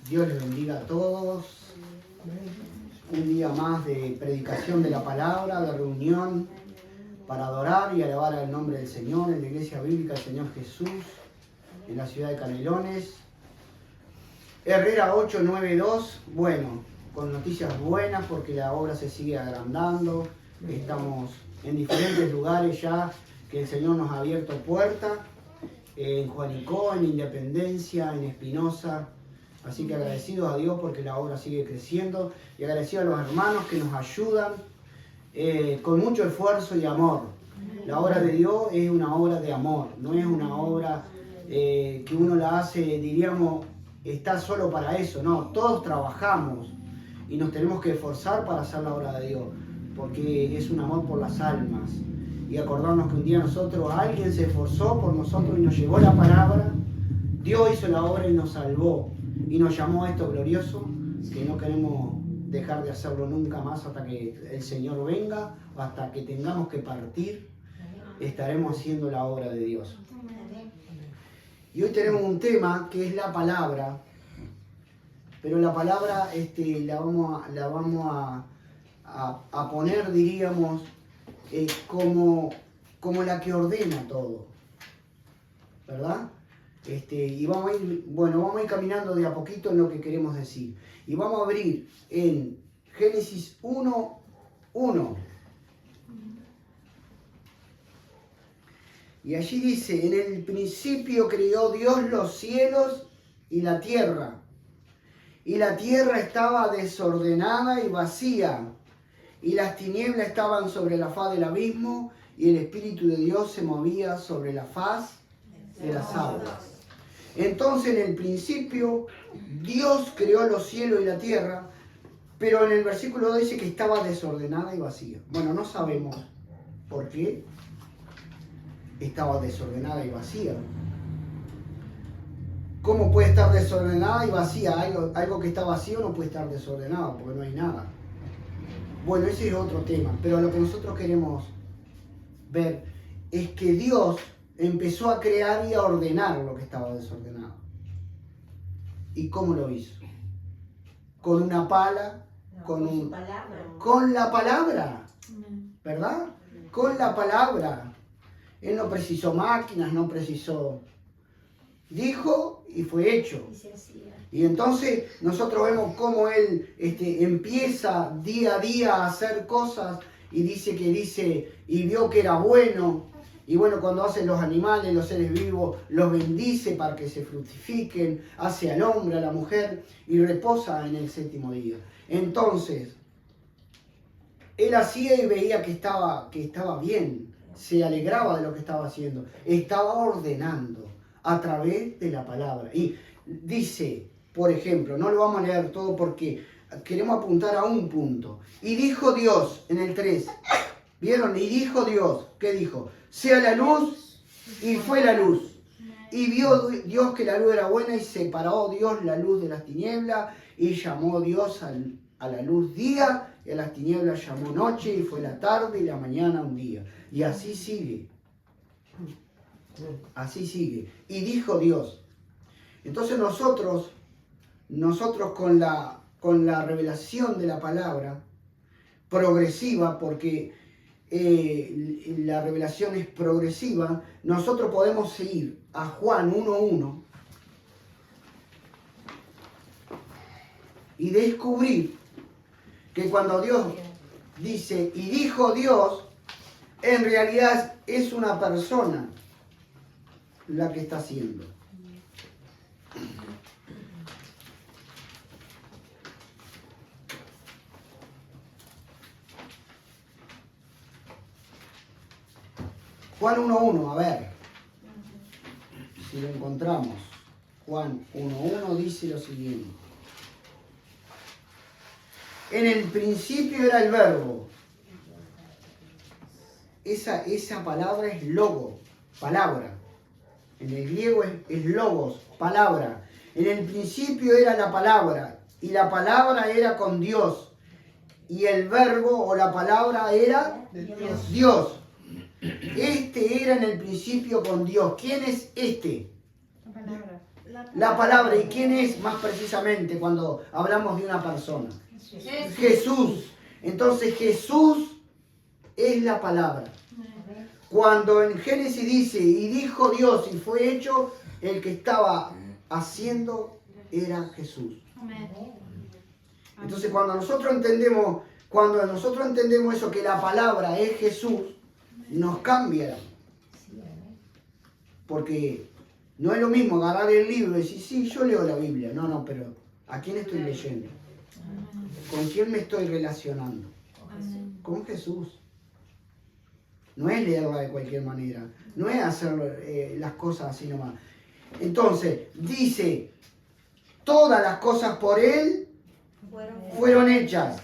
Dios les bendiga a todos. Un día más de predicación de la palabra, de reunión para adorar y alabar al nombre del Señor en la Iglesia Bíblica del Señor Jesús, en la ciudad de Canelones. Herrera 892, bueno, con noticias buenas porque la obra se sigue agrandando. Estamos en diferentes lugares ya que el Señor nos ha abierto puertas. En Juanicó, en Independencia, en Espinosa. Así que agradecidos a Dios porque la obra sigue creciendo y agradecidos a los hermanos que nos ayudan con mucho esfuerzo y amor. La obra de Dios es una obra de amor, no es una obra que uno la hace, diríamos, está solo para eso. No, todos trabajamos y nos tenemos que esforzar para hacer la obra de Dios, porque es un amor por las almas. Y acordarnos que un día alguien se esforzó por nosotros y nos llegó la palabra, Dios hizo la obra y nos salvó y nos llamó a esto glorioso, que no queremos dejar de hacerlo nunca más hasta que el Señor venga, hasta que tengamos que partir, estaremos haciendo la obra de Dios. Y hoy tenemos un tema que es la palabra, pero la palabra la vamos a poner, diríamos, como la que ordena todo, ¿verdad? Y vamos a ir caminando de a poquito en lo que queremos decir. Y vamos a abrir en Génesis 1:1. Y allí dice: en el principio creó Dios los cielos y la tierra estaba desordenada y vacía, y las tinieblas estaban sobre la faz del abismo, y el Espíritu de Dios se movía sobre la faz de las aguas. Entonces, en el principio, Dios creó los cielos y la tierra, pero en el versículo 2 dice que estaba desordenada y vacía. Bueno, no sabemos por qué estaba desordenada y vacía. ¿Cómo puede estar desordenada y vacía? Algo que está vacío no puede estar desordenado, porque no hay nada. Bueno, ese es otro tema, pero lo que nosotros queremos ver es que Dios empezó a crear y a ordenar lo que estaba desordenado. ¿Y cómo lo hizo? Con una pala, con la palabra, ¿verdad? Con la palabra. Él no precisó máquinas, no precisó. Dijo y fue hecho. Y entonces nosotros vemos cómo Él empieza día a día a hacer cosas y dice, y vio que era bueno. Y bueno, cuando hace los animales, los seres vivos, los bendice para que se fructifiquen, hace al hombre, a la mujer y reposa en el séptimo día. Entonces, Él hacía y veía que estaba bien, se alegraba de lo que estaba haciendo, estaba ordenando a través de la palabra. Y dice, por ejemplo, no lo vamos a leer todo porque queremos apuntar a un punto. Y dijo Dios en el 3, ¿vieron? Y dijo Dios, ¿qué dijo? Sea la luz, y fue la luz. Y vio Dios que la luz era buena y separó Dios la luz de las tinieblas y llamó Dios a la luz día y a las tinieblas llamó noche y fue la tarde y la mañana un día. Y así sigue. Así sigue. Y dijo Dios. Entonces nosotros con la revelación de la palabra progresiva, porque la revelación es progresiva, nosotros podemos ir a Juan 1:1 y descubrir que cuando Dios dice, y dijo Dios, en realidad es una persona la que está haciendo. Juan 1:1, a ver si lo encontramos. Juan 1:1 dice lo siguiente: en el principio era el verbo. Esa palabra es logo, palabra. En el griego es logos, palabra. En el principio era la palabra, y la palabra era con Dios, y el verbo o la palabra era Dios. Este era en el principio con Dios. ¿Quién es este? La palabra. ¿Y quién es más precisamente cuando hablamos de una persona? Jesús. Entonces Jesús es la palabra. Cuando en Génesis dice, y dijo Dios y fue hecho, el que estaba haciendo era Jesús. Entonces cuando nosotros entendemos eso, que la palabra es Jesús, nos cambia. Porque no es lo mismo agarrar el libro y decir, sí, yo leo la Biblia. No, pero ¿a quién estoy leyendo? ¿Con quién me estoy relacionando? Con Jesús. No es leerla de cualquier manera. No es hacer las cosas así nomás. Entonces, dice, todas las cosas por Él fueron hechas.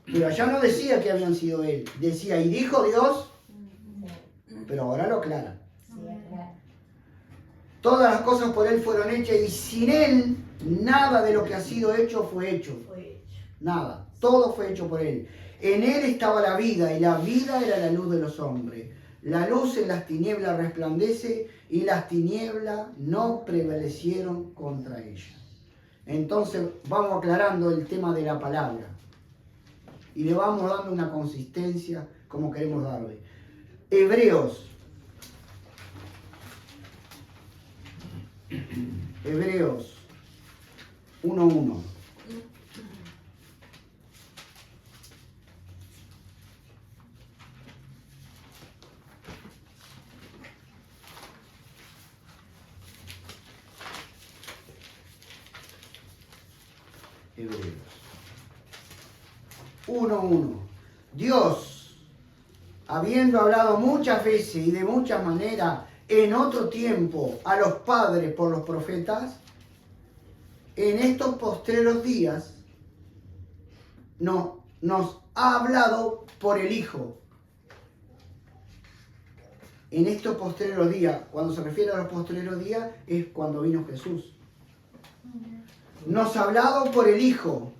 Pero allá no decía que habían sido Él. Decía, y dijo Dios, pero ahora lo aclara. Todas las cosas por Él fueron hechas y sin Él nada de lo que ha sido hecho fue hecho. Nada. Todo fue hecho por Él. En Él estaba la vida y la vida era la luz de los hombres. La luz en las tinieblas resplandece y las tinieblas no prevalecieron contra ella. Entonces vamos aclarando el tema de la palabra y le vamos dando una consistencia como queremos darle. Hebreos 1:1. Hebreos 1:1. Dios, habiendo hablado muchas veces y de muchas maneras en otro tiempo a los padres por los profetas, en estos postreros días nos ha hablado por el Hijo. En estos postreros días, cuando se refiere a los postreros días, es cuando vino Jesús. Nos ha hablado por el Hijo,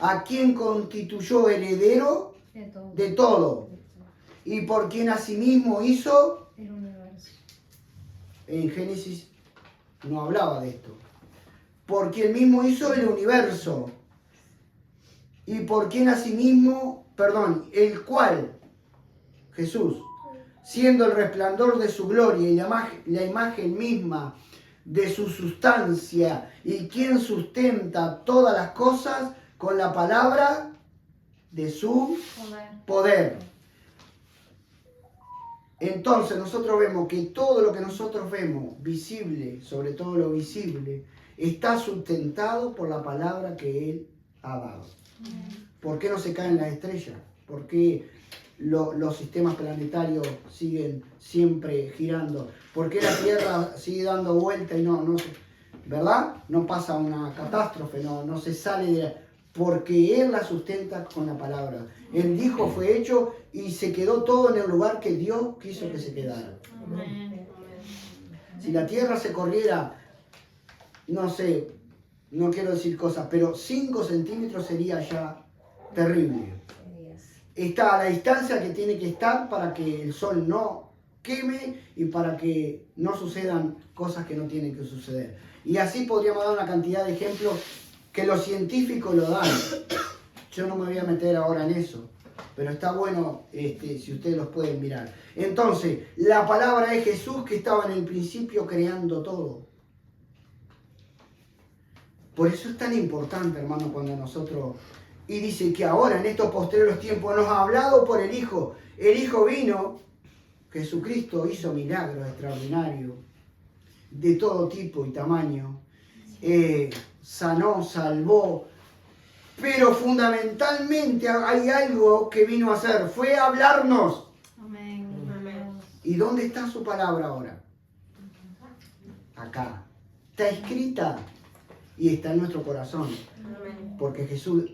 a quien constituyó heredero de todo, y por quien asimismo hizo el universo. En Génesis no hablaba de esto. Por quien mismo hizo el universo, y por quien asimismo, el cual, Jesús, siendo el resplandor de su gloria y la imagen misma de su sustancia, y quien sustenta todas las cosas con la palabra de su poder. Entonces nosotros vemos que todo lo que nosotros vemos, visible, sobre todo lo visible, está sustentado por la palabra que Él ha dado. ¿Por qué no se caen las estrellas? ¿Por qué los sistemas planetarios siguen siempre girando? ¿Por qué la Tierra sigue dando vuelta y no ¿verdad? No pasa una catástrofe, no se sale de porque Él la sustenta con la palabra. Él dijo, fue hecho y se quedó todo en el lugar que Dios quiso que se quedara. Si la Tierra se corriera, no sé, no quiero decir cosas, pero 5 centímetros sería ya terrible. Está a la distancia que tiene que estar para que el sol no queme y para que no sucedan cosas que no tienen que suceder. Y así podríamos dar una cantidad de ejemplos que los científicos lo dan. Yo no me voy a meter ahora en eso, pero está bueno si ustedes los pueden mirar. Entonces, la palabra es Jesús que estaba en el principio creando todo. Por eso es tan importante, hermano, cuando nosotros... Y dice que ahora, en estos postreros tiempos, nos ha hablado por el Hijo. El Hijo vino, Jesucristo hizo milagros extraordinarios, de todo tipo y tamaño. Sanó, salvó. Pero fundamentalmente hay algo que vino a hacer. Fue a hablarnos. Amén. ¿Y dónde está su palabra ahora? Acá. Está escrita. Y está en nuestro corazón. Porque Jesús,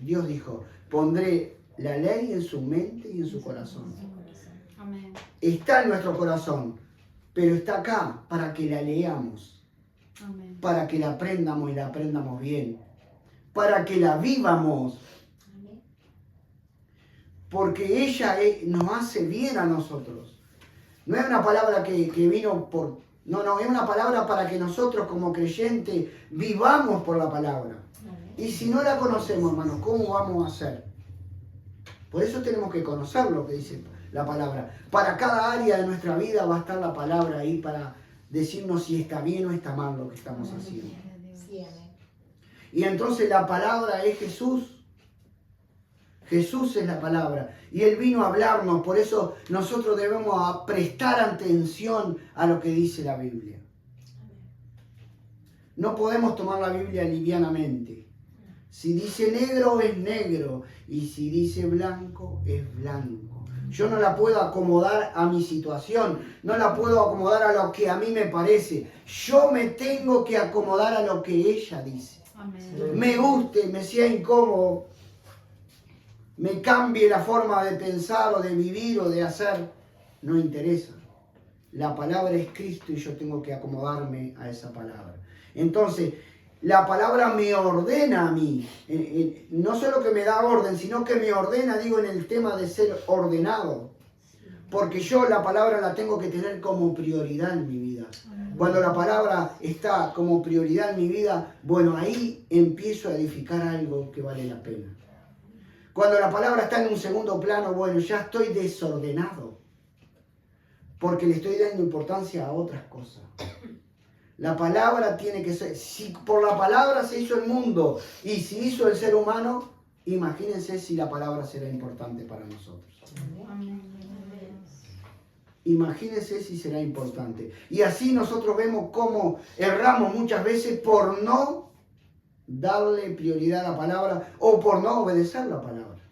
Dios dijo, pondré la ley en su mente y en su corazón. Amén. Está en nuestro corazón, pero está acá para que la leamos. Amén. Para que la aprendamos y la aprendamos bien. Para que la vivamos. Amén. Porque ella nos hace bien a nosotros. No es una palabra que vino No, es una palabra para que nosotros como creyentes vivamos por la palabra. Y si no la conocemos, hermanos, ¿cómo vamos a hacer? Por eso tenemos que conocer lo que dice la palabra. Para cada área de nuestra vida va a estar la palabra ahí para decirnos si está bien o está mal lo que estamos haciendo. Y entonces la palabra es Jesús. Jesús es la palabra. Y Él vino a hablarnos. Por eso nosotros debemos prestar atención a lo que dice la Biblia. No podemos tomar la Biblia livianamente. Si dice negro es negro. Y si dice blanco es blanco. Yo no la puedo acomodar a mi situación. No la puedo acomodar a lo que a mí me parece. Yo me tengo que acomodar a lo que ella dice. Amén. Me guste, me sea incómodo, me cambie la forma de pensar o de vivir o de hacer, no interesa. La palabra es Cristo y yo tengo que acomodarme a esa palabra. Entonces, la palabra me ordena a mí. No solo que me da orden, sino que me ordena, digo, en el tema de ser ordenado. Porque yo la palabra la tengo que tener como prioridad en mi vida. Cuando la palabra está como prioridad en mi vida, bueno, ahí empiezo a edificar algo que vale la pena. Cuando la palabra está en un segundo plano, bueno, ya estoy desordenado. Porque le estoy dando importancia a otras cosas. La palabra tiene que ser, si por la palabra se hizo el mundo y si hizo el ser humano, imagínense si la palabra será importante para nosotros. Imagínense si será importante. Y así nosotros vemos cómo erramos muchas veces por no darle prioridad a la palabra o por no obedecer la palabra.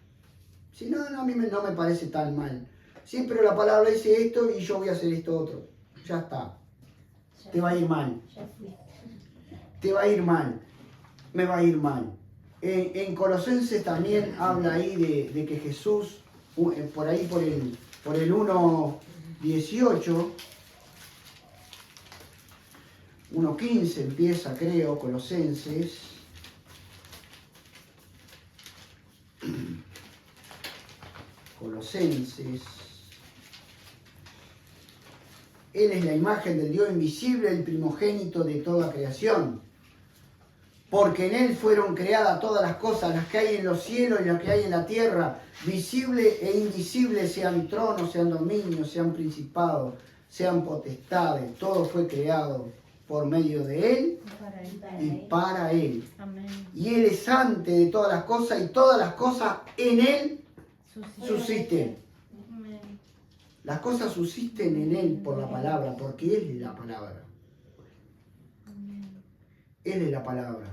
Si no, a mí no me parece tan mal. Siempre la palabra dice esto y yo voy a hacer esto otro. Ya está. Te va a ir mal. Te va a ir mal. Me va a ir mal. En Colosenses también habla ahí de que Jesús, por ahí por el 1:18, 1:15 empieza, creo, Colosenses. Colosenses. Él es la imagen del Dios invisible, el primogénito de toda creación. Porque en Él fueron creadas todas las cosas, las que hay en los cielos y las que hay en la tierra, visibles e invisibles, sean tronos, sean dominios, sean principados, sean potestades. Todo fue creado por medio de Él y para Él. Amén. Y Él es antes de todas las cosas y todas las cosas en Él subsisten. Las cosas subsisten en Él por la palabra, porque Él es la palabra. Él es la palabra.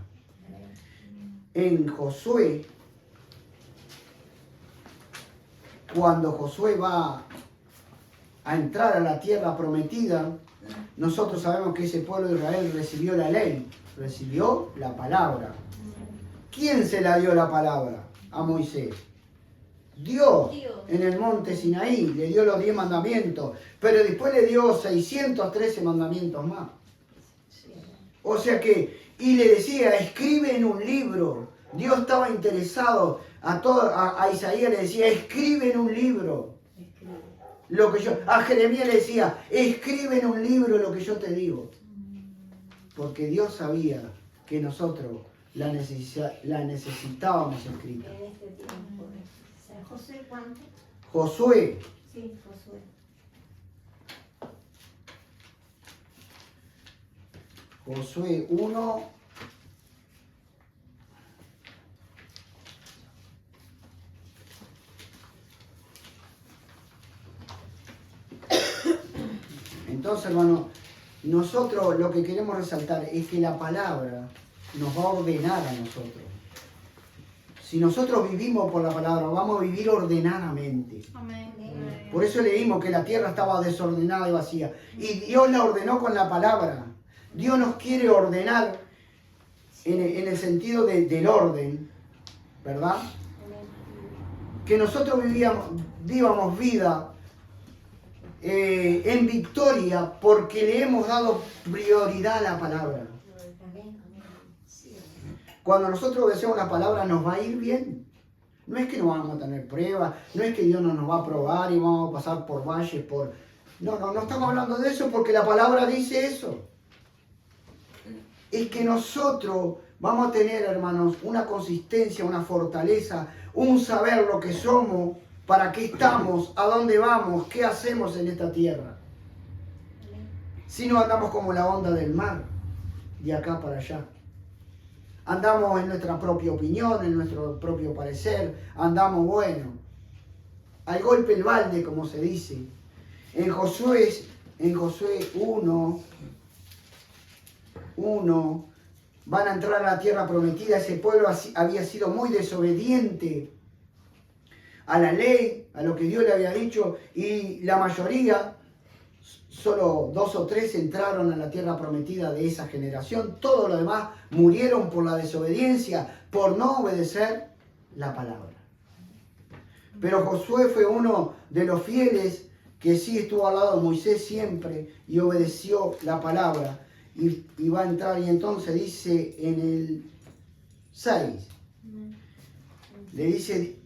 En Josué, cuando Josué va a entrar a la tierra prometida, nosotros sabemos que ese pueblo de Israel recibió la ley, recibió la palabra. ¿Quién se la dio la palabra? A Moisés. Dios en el monte Sinaí le dio los 10 mandamientos, pero después le dio 613 mandamientos más. O sea que, y le decía, escribe en un libro. Dios estaba interesado a Isaías le decía, escribe en un libro. Lo que a Jeremías le decía, escribe en un libro lo que yo te digo. Porque Dios sabía que nosotros la necesitábamos escrita. ¿Josué cuánto? Josué. Sí, Josué. Josué 1. Entonces, hermano, nosotros lo que queremos resaltar es que la palabra nos va a ordenar a nosotros. Si nosotros vivimos por la palabra, vamos a vivir ordenadamente. Amén. Por eso leímos que la tierra estaba desordenada y vacía. Y Dios la ordenó con la palabra. Dios nos quiere ordenar en el sentido del orden, ¿verdad? Que nosotros vivamos vida en victoria porque le hemos dado prioridad a la palabra. Cuando nosotros obedecemos la palabra nos va a ir bien. No es que no vamos a tener pruebas, no es que Dios no nos va a probar y vamos a pasar por valles, No estamos hablando de eso porque la palabra dice eso. Es que nosotros vamos a tener, hermanos, una consistencia, una fortaleza, un saber lo que somos, para qué estamos, a dónde vamos, qué hacemos en esta tierra. Si no andamos como la onda del mar, de acá para allá. Andamos en nuestra propia opinión, en nuestro propio parecer, andamos, bueno, al golpe el balde, como se dice. En Josué 1, van a entrar a la tierra prometida. Ese pueblo había sido muy desobediente a la ley, a lo que Dios le había dicho, y la mayoría, solo 2 o 3 entraron a la tierra prometida de esa generación. Todos los demás murieron por la desobediencia, por no obedecer la palabra. Pero Josué fue uno de los fieles que sí estuvo al lado de Moisés siempre y obedeció la palabra. Y va a entrar, y entonces dice en el 6, le dice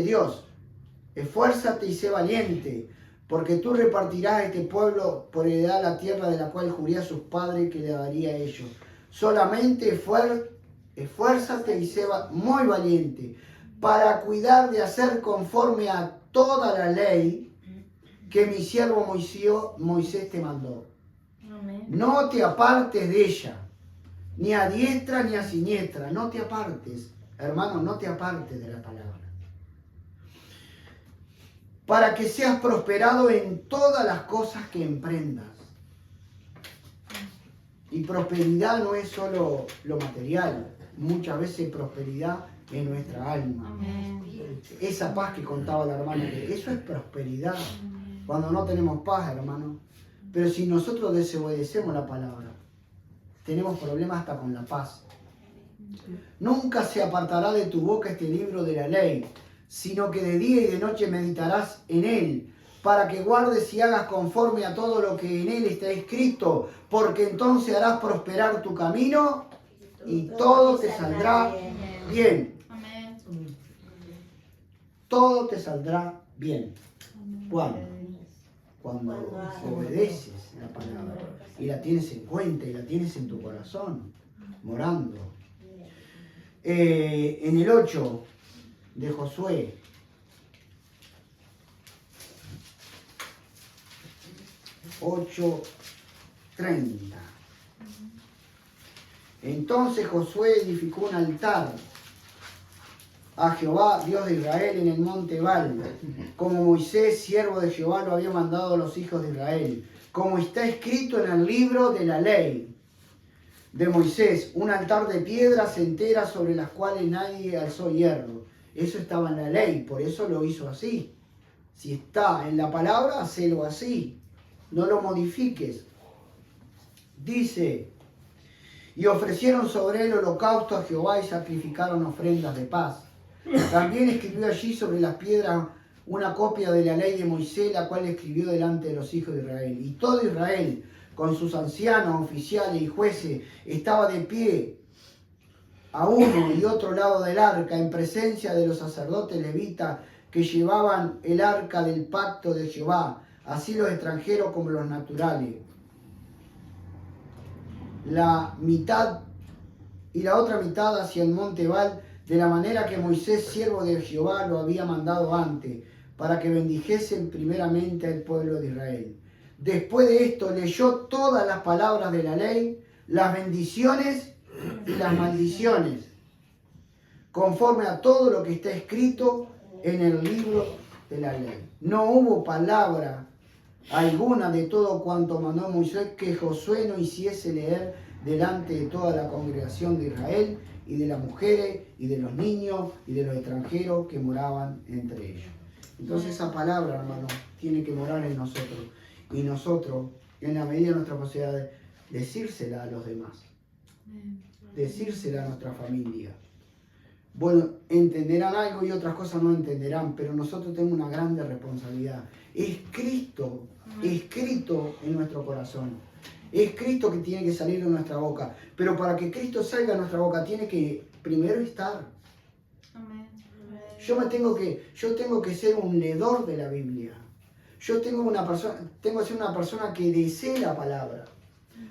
Dios: esfuérzate y sé valiente, porque tú repartirás a este pueblo por heredad la tierra de la cual juré a sus padres que le daría a ellos. Solamente esfuérzate y sé muy valiente, para cuidar de hacer conforme a toda la ley que mi siervo Moisés te mandó. Amén. No te apartes de ella, ni a diestra ni a siniestra. No te apartes, hermano, no te apartes de la palabra. Para que seas prosperado en todas las cosas que emprendas. Y prosperidad no es solo lo material, muchas veces prosperidad en nuestra alma. Amén. Esa paz que contaba la hermana, eso es prosperidad. Cuando no tenemos paz, hermano. Pero si nosotros desobedecemos la palabra, tenemos problemas hasta con la paz. Nunca se apartará de tu boca este libro de la ley, sino que de día y de noche meditarás en él, para que guardes y hagas conforme a todo lo que en él está escrito, porque entonces harás prosperar tu camino y todo te saldrá bien. Amén. Todo te saldrá bien. ¿Cuándo? Cuando obedeces la palabra y la tienes en cuenta y la tienes en tu corazón, morando. En el 8 de Josué, (8:30). Entonces Josué edificó un altar a Jehová, Dios de Israel, en el monte Ebal, como Moisés, siervo de Jehová, lo había mandado a los hijos de Israel, como está escrito en el libro de la ley de Moisés, un altar de piedras enteras sobre las cuales nadie alzó hierro. Eso estaba en la ley, por eso lo hizo así. Si está en la palabra, hacelo así, no lo modifiques. Dice: y ofrecieron sobre él holocausto a Jehová y sacrificaron ofrendas de paz. También escribió allí sobre las piedras una copia de la ley de Moisés, la cual escribió delante de los hijos de Israel. Y todo Israel, con sus ancianos, oficiales y jueces, estaba de pie a uno y otro lado del arca, en presencia de los sacerdotes levitas que llevaban el arca del pacto de Jehová, así los extranjeros como los naturales. La mitad y la otra mitad hacia el monte Ebal, de la manera que Moisés, siervo de Jehová, lo había mandado antes, para que bendijesen primeramente al pueblo de Israel. Después de esto leyó todas las palabras de la ley, las bendiciones y las maldiciones, conforme a todo lo que está escrito en el libro de la ley. No hubo palabra alguna de todo cuanto mandó Moisés que Josué no hiciese leer delante de toda la congregación de Israel, y de las mujeres, y de los niños, y de los extranjeros que moraban entre ellos. Entonces esa palabra, hermano, tiene que morar en nosotros. Y nosotros, en la medida de nuestra posibilidad, decírsela a los demás. Decírsela a nuestra familia. Bueno, entenderán algo y otras cosas no entenderán, pero nosotros tenemos una grande responsabilidad. Es Cristo escrito en nuestro corazón. Es Cristo que tiene que salir de nuestra boca. Pero para que Cristo salga de nuestra boca, tiene que primero estar. Amén. Yo tengo que ser un leedor de la Biblia. Yo tengo que ser una persona que desee la palabra.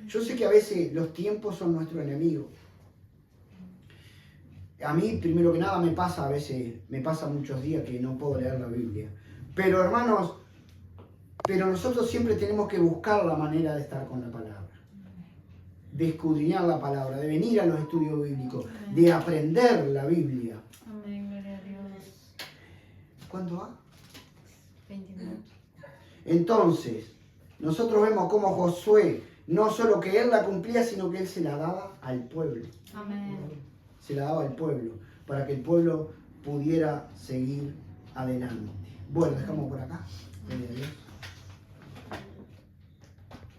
Yo sé que a veces los tiempos son nuestro enemigo. A mí, primero que nada, me pasa muchos días que no puedo leer la Biblia. Pero hermanos, nosotros siempre tenemos que buscar la manera de estar con la palabra, de escudriñar la palabra, de venir a los estudios bíblicos, de aprender la Biblia. Amén, gloria a Dios. ¿Cuánto va? 20 minutos. Entonces, nosotros vemos cómo Josué, no solo que él la cumplía, sino que él se la daba al pueblo. Amén. Se la daba al pueblo, para que el pueblo pudiera seguir adelante. Bueno, dejamos por acá. Gloria a Dios.